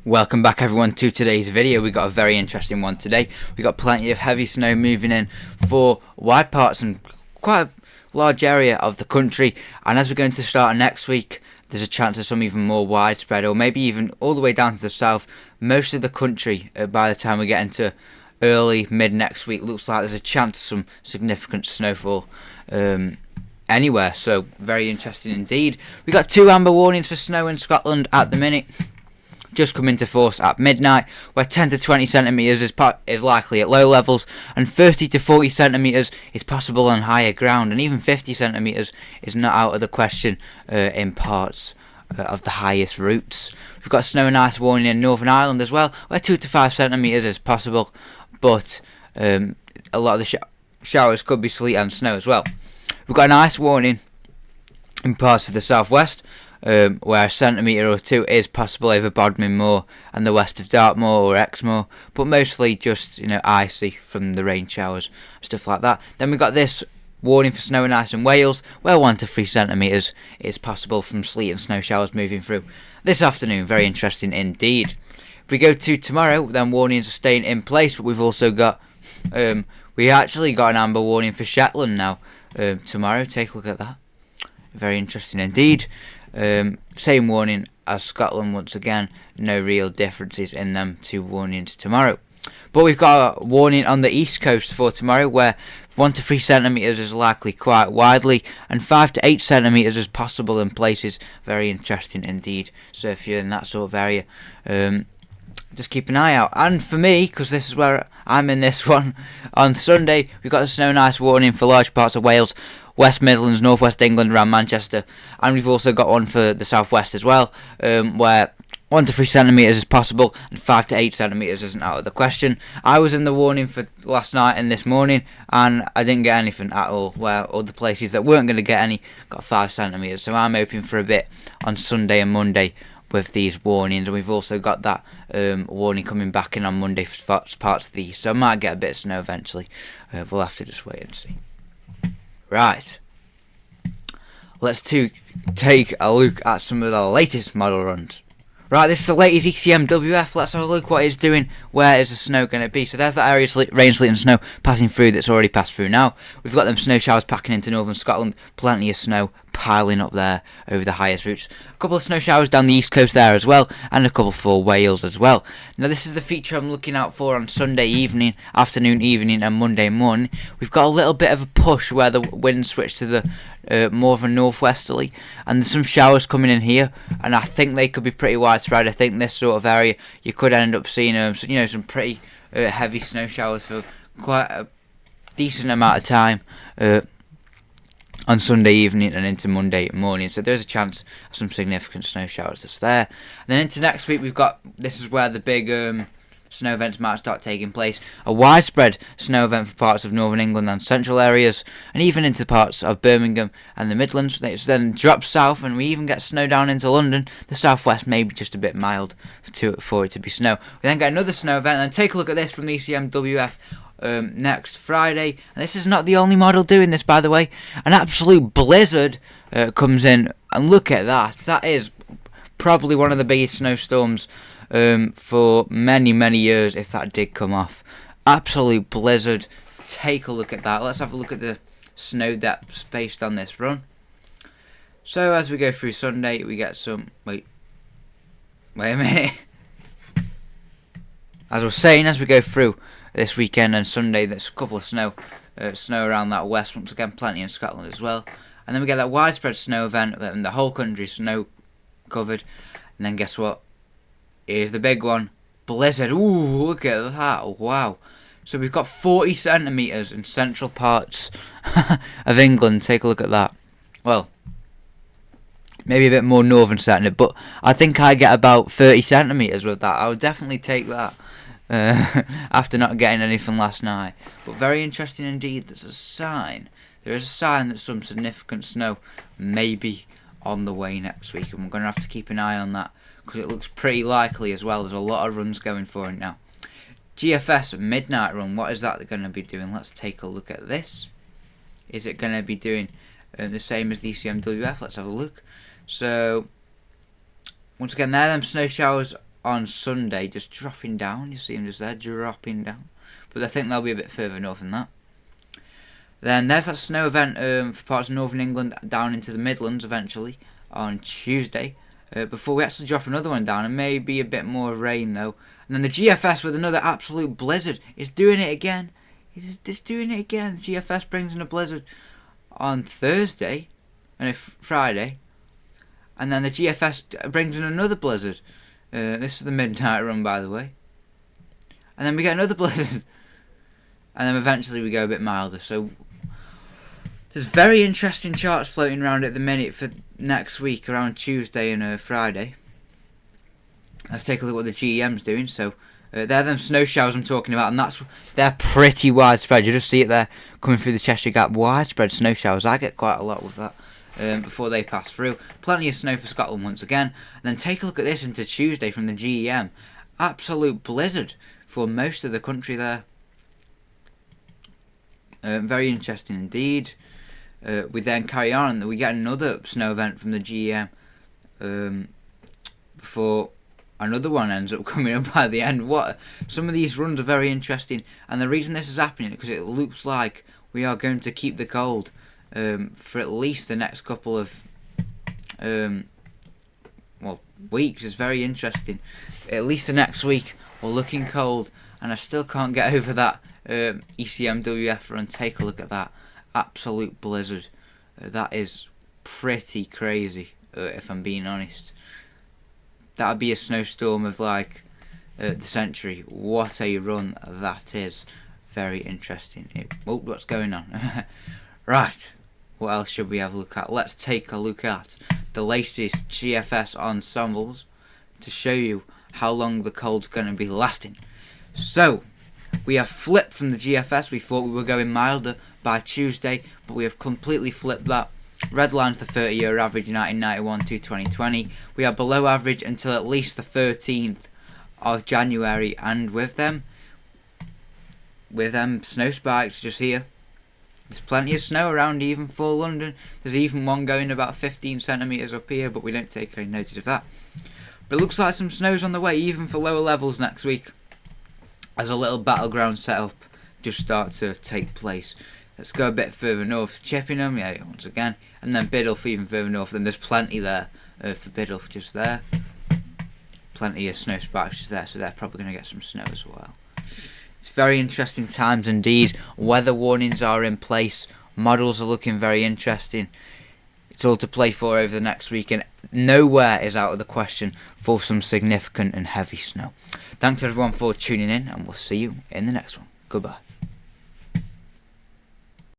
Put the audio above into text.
Welcome back everyone to today's video. We got a very interesting one today. We got plenty of heavy snow moving in for wide parts and quite a large area of the country, and as we're going to start next week, there's a chance of some even more widespread, or maybe even all the way down to the south. Most of the country, by the time we get into early mid next week, looks like there's a chance of some significant snowfall anywhere, so very interesting indeed. We got 2 amber warnings for snow in Scotland at the minute, just come into force at midnight, where 10 to 20 centimetres is likely at low levels, and 30 to 40 centimetres is possible on higher ground, and even 50 centimetres is not out of the question in parts of the highest routes. We've got snow and ice warning in Northern Ireland as well, where 2 to 5 centimetres is possible, but a lot of the showers could be sleet and snow as well. We've got an ice warning in parts of the southwest, where a centimetre or 2 is possible over Bodmin Moor and the west of Dartmoor or Exmoor, but mostly just icy from the rain showers, stuff like that. Then we got this warning for snow and ice in Wales, where 1 to 3 centimetres is possible from sleet and snow showers moving through this afternoon. Very interesting indeed. If we go to tomorrow, then warnings are staying in place, but we've also got we actually got an amber warning for Shetland now tomorrow. Take a look at that. Very interesting indeed. Same warning as Scotland once again, no real differences in them 2 warnings tomorrow. But we've got a warning on the east coast for tomorrow, where 1 to 3 centimetres is likely quite widely, and 5 to 8 centimetres is possible in places. Very interesting indeed. So if you're in that sort of area, just keep an eye out. And for me, because this is where I'm in this one, on Sunday we've got a snow and ice warning for large parts of Wales, West Midlands, North West England around Manchester, and we've also got one for the southwest as well, where 1 to 3 centimetres is possible and 5 to 8 centimetres isn't out of the question. I was in the warning for last night and this morning, and I didn't get anything at all, where other places that weren't going to get any got 5 centimetres. So I'm hoping for a bit on Sunday and Monday with these warnings, and we've also got that warning coming back in on Monday for parts of the east, so I might get a bit of snow eventually. We'll have to just wait and see. Right, let's take a look at some of the latest model runs. Right, this is the latest ECMWF. Let's have a look what it's doing. Where is the snow going to be? So there's that area of rain, sleet and snow passing through that's already passed through now. We've got them snow showers packing into northern Scotland. Plenty of snow piling up there over the highest routes. A couple of snow showers down the east coast there as well, and a couple for Wales as well. Now this is the feature I'm looking out for on Sunday evening, afternoon, evening and Monday morning. We've got a little bit of a push where the wind switched to the more of a northwesterly, and there's some showers coming in here, and I think they could be pretty widespread. I think this sort of area you could end up seeing some pretty heavy snow showers for quite a decent amount of time on Sunday evening and into Monday morning. So there's a chance of some significant snow showers that's there. And then into next week, we've got, this is where the big snow events might start taking place. A widespread snow event for parts of northern England and central areas, and even into parts of Birmingham and the Midlands. It then drops south, and we even get snow down into London. The southwest may be just a bit mild for it to be snow. We then get another snow event, and then take a look at this from the ECMWF next Friday. And this is not the only model doing this, by the way. An absolute blizzard comes in, and look at that. That is probably one of the biggest snowstorms for many years, if that did come off. Absolute blizzard. Take a look at that. Let's have a look at the snow depths based on this run. So as we go through Sunday, we get some wait a minute. As I was saying, as we go through this weekend and Sunday, there's a couple of snow around that west, once again plenty in Scotland as well, and then we get that widespread snow event and the whole country snow covered. And then guess what? Here's the big one, blizzard. Ooh, look at that. Wow. So we've got 40 centimetres in central parts of England. Take a look at that. Well, maybe a bit more northern centre, but I think I get about 30 centimetres with that. I would definitely take that after not getting anything last night. But very interesting indeed. There is a sign that some significant snow may be on the way next week, and we're going to have to keep an eye on that, because it looks pretty likely as well. There's a lot of runs going for it now. GFS midnight run, what is that going to be doing? Let's take a look at this. Is it going to be doing the same as the ECMWF? Let's have a look. So once again, there them snow showers on Sunday, just dropping down. You see them just there, dropping down. But I think they'll be a bit further north than that. Then there's that snow event for parts of northern England down into the Midlands eventually on Tuesday. Before we actually drop another one down, and maybe a bit more rain though. And then the GFS with another absolute blizzard is doing it again. It's doing it again. The GFS brings in a blizzard on Thursday and Friday. And then the GFS brings in another blizzard. This is the midnight run, by the way. And then we get another blizzard. And then eventually we go a bit milder. So there's very interesting charts floating around at the minute for next week, around Tuesday and Friday. Let's take a look at what the GEM's doing. So they're them snow showers I'm talking about, and they're pretty widespread. You just see it there coming through the Cheshire Gap. Widespread snow showers. I get quite a lot with that before they pass through. Plenty of snow for Scotland once again. And then take a look at this into Tuesday from the GEM. Absolute blizzard for most of the country there. Very interesting indeed. We then carry on. We get another snow event from the GEM before another one ends up coming up by the end. Some of these runs are very interesting, and the reason this is happening is because it looks like we are going to keep the cold for at least the next couple of weeks. It's very interesting. At least the next week we're looking cold, and I still can't get over that ECMWF run. Take a look at that. Absolute blizzard. That is pretty crazy, if I'm being honest. That would be a snowstorm of like the century. What a run that is. Very interesting. What's going on? Right. What else should we have a look at? Let's take a look at the latest GFS ensembles to show you how long the cold's going to be lasting. So, we have flipped from the GFS. We thought we were going milder by Tuesday, but we have completely flipped that. Red line's the 30-year average 1991 to 2020. We are below average until at least the 13th of January, and with them snow spikes just here. There's plenty of snow around even for London. There's even one going about 15 centimetres up here, but we don't take any notice of that. But it looks like some snow's on the way even for lower levels next week, as a little battleground setup just start to take place. Let's go a bit further north. Chippenham, yeah, once again. And then Biddulph even further north. And there's plenty there for Biddulph just there. Plenty of snow spikes just there. So they're probably going to get some snow as well. It's very interesting times indeed. Weather warnings are in place. Models are looking very interesting. It's all to play for over the next week. And nowhere is out of the question for some significant and heavy snow. Thanks everyone for tuning in. And we'll see you in the next one. Goodbye.